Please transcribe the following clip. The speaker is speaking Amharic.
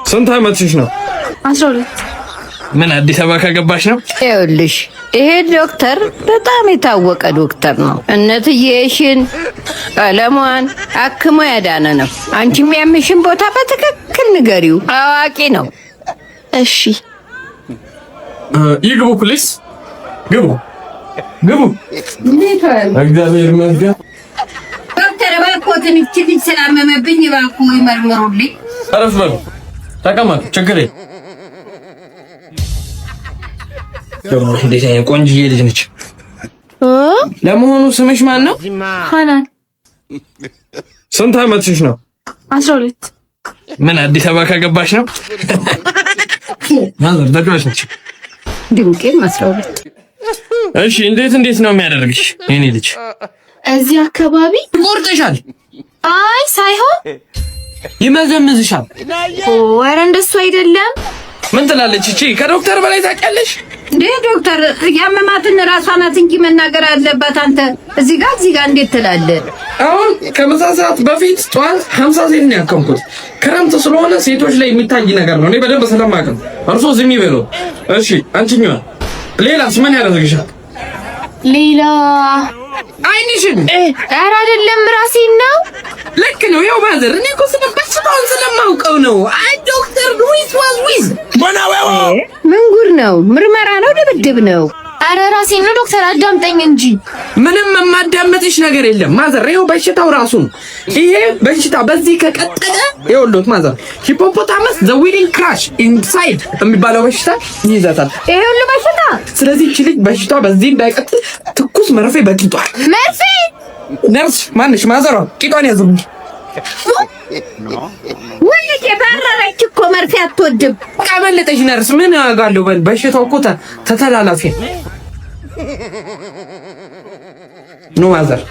ስንት ዓመትሽ ነው? 12 ምን አዲስ አበባ ከገባሽ ነው? ይኸውልሽ ይሄ ዶክተር በጣም የታወቀ ዶክተር ነው። እነትዬሽን ቀለሟን አክሞ ያዳነ ነው። አንቺ የሚያምሽን ቦታ በትክክል ንገሪው፣ አዋቂ ነው። እሺ ይግቡ ፕሊስ፣ ግቡ ግቡ። እግዚአብሔር ይመስገን። ዶክተር እባክዎትን እቺ ልጅ ስላመመብኝ እባክዎ ይመርምሩልኝ። አረፍ በሉ፣ ተቀመጡ፣ ችግር የለም። ደግሞ እንዴት አይነት ቆንጆዬ ልጅ ነች። ለመሆኑ ስምሽ ማን ነው? ሃናን። ስንት ዓመትሽ ነው? 12 ምን አዲስ አበባ ከገባሽ ነው? ማዘር ተጫዋች ነች። ድንቄ 12 እሺ እንዴት ነው የሚያደርግሽ የኔ ልጅ? እዚህ አካባቢ ቆርጠሻል? አይ ሳይሆን ይመዘምዝሻል። ኧረ እንደሱ አይደለም። ምን ትላለች እቺ? ከዶክተር በላይ ታውቂያለሽ እንዴ? ዶክተር ያመማትን ራሷ ናት እንጂ መናገር አለባት። አንተ እዚህ ጋር እንዴት ትላለህ? አሁን ከምሳ ሰዓት በፊት ጠዋት 50 ሴት ነው ያከምኩት። ክረምት ስለሆነ ሴቶች ላይ የሚታይ ነገር ነው። እኔ በደንብ ስለማውቅ ነው። እርሶ ዝም ይበሉ እሺ። አንቺኛዋ ሌላስ ምን ያደርግሻል? ሌላ አይንሽን? ኧረ አይደለም ራሴን ነው። ልክ ነው። ያው ማዘር እኔ እኮ በሽታውን ስለማውቀው ነው። አይ ዶክተር ሉዊስ ዋዝ ዊዝ ቦናዌው ምን ጉድ ነው? ምርመራ ነው? ድብድብ ነው? ኧረ ራሴን ነው ዶክተር፣ አዳምጠኝ እንጂ። ምንም የማዳመጥሽ ነገር የለም ማዘር። ይኸው በሽታው ራሱ ነው። ይሄ በሽታ በዚህ ከቀጠለ ይኸውልዎት ማዘር፣ ሂፖፖታመስ ዘ ዊሊንግ ክራሽ ኢንሳይድ የሚባለው በሽታ ይይዛታል። ይሄ ሁሉ በሽታ። ስለዚህ እቺ ልጅ በሽታ በዚህ እንዳይቀጥል ትኩስ መርፌ በቂጧል። መርፌ? ነርስ ማንሽ? ማዘሯ ቂጧን ያዙልኝ። ወይ የባረረች እኮ መርፌ አትወድም። ቀመለጠሽ ነርስ። ምን ያጋለው? በሽታው እኮ ተተላላፊ ነው ማዘር።